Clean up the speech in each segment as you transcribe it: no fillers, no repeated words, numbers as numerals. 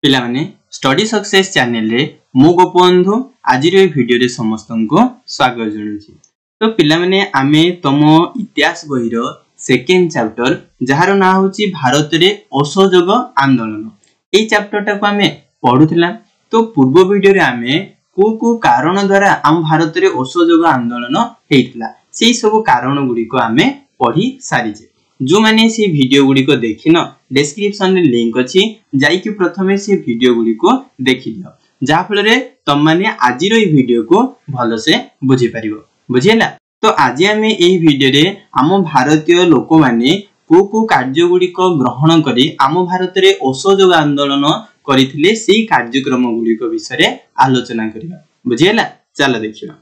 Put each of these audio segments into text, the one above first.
पिला माने study success channel रे मो गोपबंधु आज वीडियो रे समस्त को स्वागत जनाऊँ। तो पिला माने आमे तम इतिहास बही रो सेकेंड चैप्टर जार ना होची भारत रे असहयोग आंदोलन ए चैप्टर टाको आमे पढुथिला। तो पूर्व वीडियो रे आमे को कारण द्वारा आम भारत रे असहयोग आंदोलन हेइतला सेही सब कारण गुडी को आमे पढी सारिजे। जो माने से वीडियो गुडी को देखिन डिस्क्रिप्शन रे लिंक अछि जाईकि प्रथमे से वीडियो गुडी को देखि दियो जा फल रे तम माने आज रो ई वीडियो को भलो से बुझी परिबो। बुझियला। तो आज आमे एही वीडियो रे आम भारतीय लोक माने को कार्य गुडी को ग्रहण करी आम भारत रे असहयोग आंदोलन करिथिले सेही कार्यक्रम गुडी को विषय रे आलोचना करिबा। बुझियला। चलो देखिबा।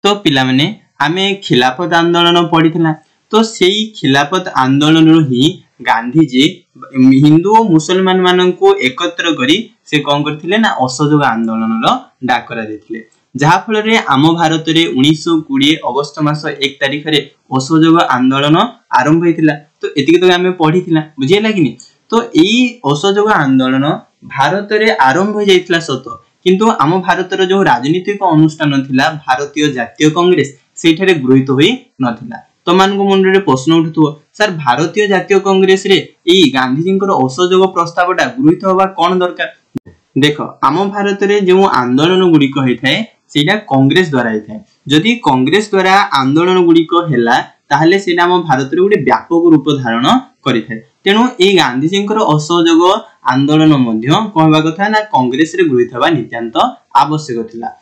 तो पिला माने आमे खिलाफत आंदोलन पढ़ी। तो सेही खिलाफत आंदोलन ही गांधी जी हिंदू और मुसलमान मान को एकत्र करी से कौन करथिले ना असहयोग आंदोलन रो डाकरा देथिले जहा फल रे आम भारत रे 1920 अगस्त मास 1 तारिख रे असहयोग आंदोलन आरंभ होइतिला। तो एतिके तो आमे पढ़ीथिला। बुझियला कि नि। तो एई असहयोग आंदोलन भारत रे आरंभ हो जाइतिला सत किंतु आम भारत रो जो राजनीतिक अनुष्ठान थिला भारतीय जातीय कांग्रेस सेठारे गृहीत होई नथिला। तो मान को मन रे प्रश्न उठुथो सर भारतीय जातीय कांग्रेस रे एई गांधी जी को असहयोग प्रस्तावटा गृहीत होबा कोन दरकार। देखो आम भारत रे जो आंदोलन गुडी को हेथाय सेटा कांग्रेस द्वारा हेथाय। जदि कांग्रेस द्वारा आंदोलन गुडी को हैला ताहले सेटा आम भारत रे गुडी व्यापक रूप धारण करिथाय। तेनु एई गांधी जी को असहयोग आंदोलन मध्य कहबा कथा ना कांग्रेस रे गृहीत होबा नित्यांत आवश्यक थिला।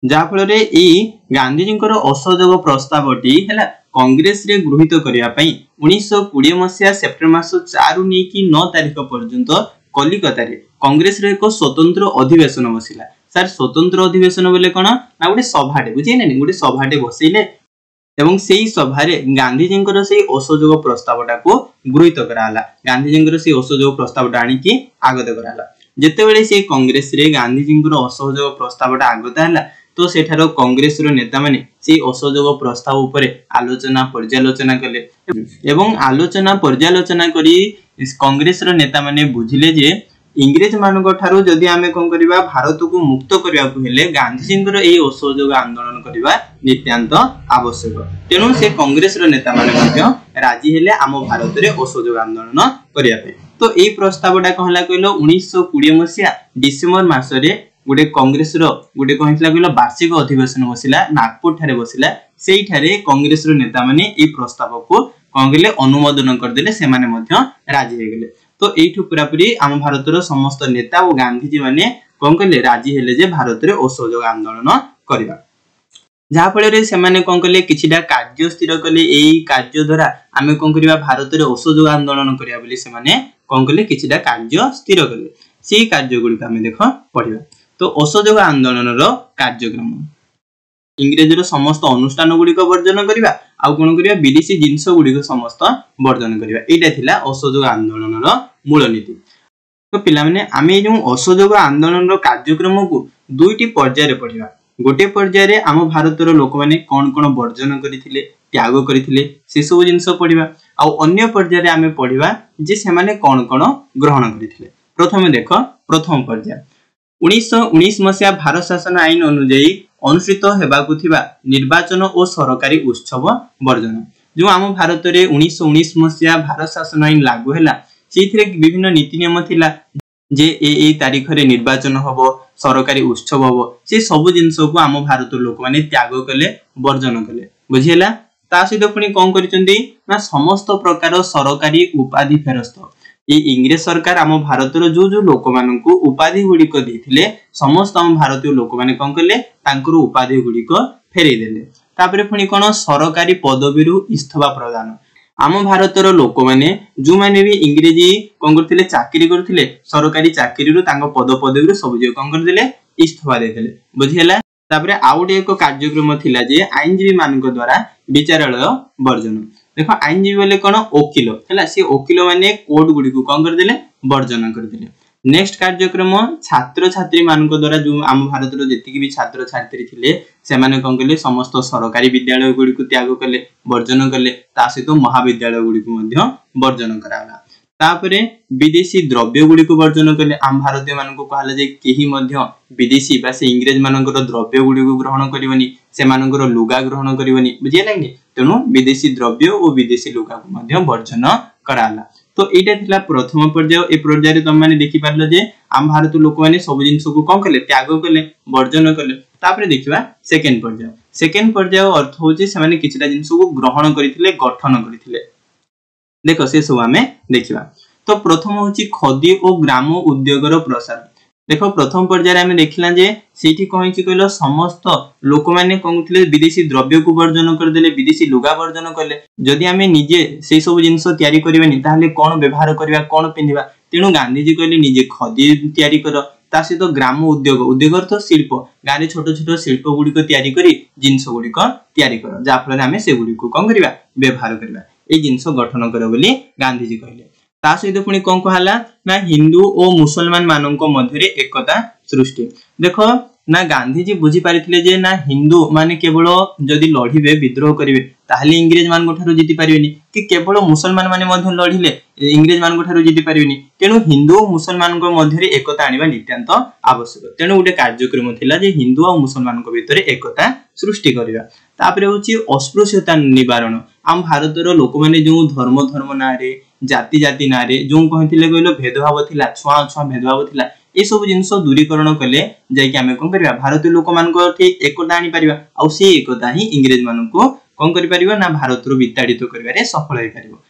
जा फल रे ई गांधी जी को असहयोग प्रस्तावटी हैला कांग्रेस रे गृहीत करिया पई 1920 मसिया सेप्टेम्बर मास 4 नी की 9 तारिख पर्यंत कलिकता रे कांग्रेस रे एक स्वतंत्र अधिवेशन बसिला। सर स्वतंत्र अधिवेशन बोले कोन ना गोटे सभाटे बुझै नै गोटे सभाटे बसैले एवं सेही सभा रे गांधी जी को सेही असहयोग प्रस्तावटा को गृहीत कराला। गांधी जी को सेही असहयोग प्रस्तावटा आनी की आगत कराला। जेते बेले से कांग्रेस रे गांधी जी को असहयोग प्रस्तावटा आगत हला तो सेठारो कांग्रेस रो नेता माने से असहयोग प्रस्ताव उपरे आलोचना पर्यालोचना कले एवं आलोचना पर्यालोचना करी कांग्रेस रो नेता माने बुझिले जे इंग्रेज मानको ठारो जदि आमे कोन करबा भारत को मुक्त करबा को हेले गांधी जी को एई असहयोग आंदोलन करबा नित्यांत आवश्यक। तेनु से कांग्रेस रो नेता माने मध्य राजी हेले आम भारत रे असहयोग आंदोलन करिया पे। तो एई प्रस्तावटा कहला कइलो 1920 मसिया डिसेंबर मास रे गोटे कांग्रेस रो गोटे कहितला कइलो वार्षिक अधिवेशन बसिला नागपुर ठारे बसिला। सेही ठारे कांग्रेस रो नेता माने एई प्रस्ताव को कोन गेले अनुमोदन कर देले से माने मध्य राजी हे गेले। तो एठु पूरा पूरी आम भारत रो समस्त नेता और गांधी जी माने कोन कले राजी हेले जे भारत रे असहयोग आंदोलन करबा। जहा फल रे से माने कोन कले किछिटा कार्य स्थिर कले एई कार्य द्वारा आमे कोन करबा भारत रे असहयोग आंदोलन करिया बोली से माने कोन कले किछिटा कार्य स्थिर कले सेही कार्य गुडी का आमे देखो पढिबा। तो असहयोग आंदोलन रो कार्यक्रम इंग्रेज रो समस्त अनुष्ठान गुडी को वर्जन करिबा आ कोन करिबा विदेशी जिंस गुडी को समस्त वर्जन करिबा एटा थिला असहयोग आंदोलन रो मूल नीति। तो पिला माने आमे जो असहयोग आंदोलन रो कार्यक्रम को दुईटी पर्याय रे पढिबा। गोटे पर्याय रे आम भारत रो लोक माने कोन कोन वर्जन करिथिले त्याग करिथिले से सब जिंस पढिबा आ अन्य पर्याय रे आमे पढिबा जे से माने कोन कोन ग्रहण करिथिले। प्रथमे देखो प्रथम पर्याय 1919 मसिया भारत शासन आईन अनुଯାयी अनुष्ठित हेबाकु थिबा निर्वाचन और सरकारी उत्सव वर्जन। जो आम भारत रे 1919 मसिया भारत शासन आईन लागू हैला सेथिरे विभिन्न नीति नियम थिला जे ए तारिख रे निर्वाचन हबो सरकारी उत्सव हबो से सब जिंस को आम भारत लोक माने त्याग कले वर्जन कले। बुझियला। ता सहित पुनी कोन करिसंती ना समस्त प्रकार सरकारी उपाधि फेरस्त ए इंग्रेज सरकार आम भारत रो जो लोक मानन को उपाधि गुडी को देथिले समस्त आम भारतीय लोक माने कोन कले तांकर उपाधि गुडी को फेरै देले। तापरे पुनी कोन सरकारी पदवी रु इस्तफा प्रदान आम भारत रो लोक माने जो माने भी इंग्रेजी कोन करथिले चाकरी करथिले सरकारी चाकरी रु तांको पदवी रु सब जे कोन कर देले इस्तफा दे देले। बुझियला। तापरे आउटे एक कार्यक्रम थिला जे आईनजीवी मानक द्वारा विचारालय वर्जन। देखो आईनजीवी बोले कोन वकील हैला से वकील माने कोर्ट गुडी को कोन कर देले वर्जन कर देले। नेक्स्ट कार्यक्रम छात्र छात्री मानक द्वारा जो आम भारत रो जेतिकी भी छात्र छात्री थिले से माने कोन कले समस्त सरकारी विद्यालय गुडी को त्याग कले वर्जन कले ता सहित महाविद्यालय गुडी को मध्य वर्जन कराला। तापरे विदेशी द्रव्य गुडी को वर्जन कले आम भारतीय मानको कहला जे केही मध्य विदेशी बा से इंग्रेज मानकर द्रव्य गुडी को ग्रहण करिवनी से मानकर लुगा ग्रहण करिवनी बुझियला कि तेनु विदेशी द्रव्य और विदेशी लुगा को मध्य वर्जन कराला। तो एटा थिला प्रथम पर्याय। ए पर्याय तुम माने देखि पारलो जे आम भारतीय लोक माने सब जिंस को कोन कले त्याग कले वर्जन कले। तापरे देखिबा सेकंड पर्याय। सेकंड पर्याय अर्थ होची से माने किछटा जिंस को ग्रहण करिथिले गठन करिथिले। देखो से सब हमें देखिबा। तो प्रथम होची खदी और ग्राम उद्योगर प्रसार। देखो प्रथम पर्याय हमें देखिला जे सेठी कहिछि कहलो समस्त लोक माने कहउथिले विदेशी द्रव्य को वर्जन कर देले विदेशी लुगा वर्जन करले। जदि हमें निजे से सब जिंस तयारी करबानी ताहले कोन व्यवहार करबा कोन पिंदिबा। तेनु गांधी जी कहले निजे खदी तयारी कर ता सहित ग्राम उद्योग उद्योग अर्थ शिल्प गारे छोट छोट शिल्प गुडी को तयारी करी जिंस गुडी को तयारी कर जा फल हमें से गुडी को कोन करबा व्यवहार करबा ए जिंस गठन कर बोली गांधी जी कहले। ता सहित पुणी कोन कहला ना हिंदू और मुसलमान माननको मध्यरे एकता सृष्टि। देखो ना गांधी जी बुझी पारिथिले जे ना हिंदू माने केवल जदि लढिबे विद्रोह करिवे ताहले इंग्रेज मानको ठारो जिति पारिवेनी कि केवल मुसलमान माने मध्य लढिले इंग्रेज मानको ठारो जिति पारिवेनी। तेनु हिंदू और मुसलमाननको मध्यरे एकता आनिबा नित्यांत आवश्यक। तेनु उडे कार्यक्रम थिला जे हिंदू और मुसलमाननको भितरे एकता सृष्टि करिवा। तापरे होची अस्पृश्यता निवारण। आम भारतर लोक माने जो धर्म धर्म नारे जाति जाति नारे जो कहिथिले कहलो भेदभाव थिला छुआ छुआ भेदभाव थिला ए सब जिंस दूरीकरण कले जाय कि हमें कोन करिवा भारतीय लोक मानको ठीक एकता आनी परिबा आ से एकता ही इंग्रेज मानको कोन करि परिबा ना भारतरो विताड़ित करिवारे सफल होई परिबो।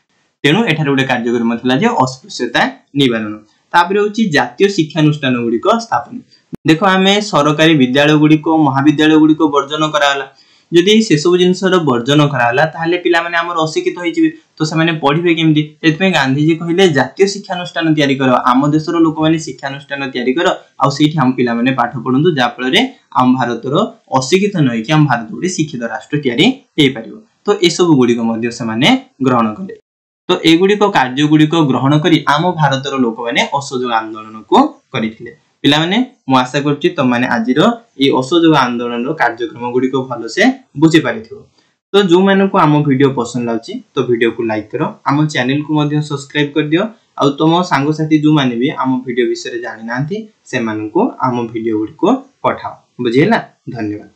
तेनु एठारे उडे कार्यक्रम थिला जे अस्पृश्यता निवारण। तापरे होची जातीय शिक्षानुष्ठान गुडी को स्थापन। देखो हमें सरकारी विद्यालय गुडी को महाविद्यालय गुडी को वर्जन कराला। जदि से सब जिनसर वर्जन कराला ताहले पिला माने हमर अशिक्षित होई जिवे तो से माने पढिबे केमदी। सेतमे गांधी जी कहिले जातीय शिक्षानुष्ठान तयारी करो आम देशर लोक माने शिक्षानुष्ठान तयारी करो आ सेठी हम पिला माने पाठ पढंतु जा फल रे आम भारतर अशिक्षित नय कि आम भारत गुडी शिक्षित राष्ट्र तयारी हेई परिबो। तो ए सब गुडी को मध्य से माने ग्रहण कले। तो ए गुडी को कार्य गुडी को ग्रहण करी आम भारतर लोक माने असहयोग आंदोलन को करिथिले। पिला माने मु आशा करछि त माने आजिर ए असहयोग आंदोलन रो कार्यक्रम गुडी को भलो से बुझि पारिथिबो। तो जो माने को आम वीडियो पसंद लाउछि तो वीडियो को लाइक करो आम चैनल को मध्य सब्सक्राइब कर दियो आ तुम सांग साथी जो माने भी आम वीडियो विषय रे जानि नांती से मानन को आम वीडियो गुडी को पठाओ। बुझियला। धन्यवाद।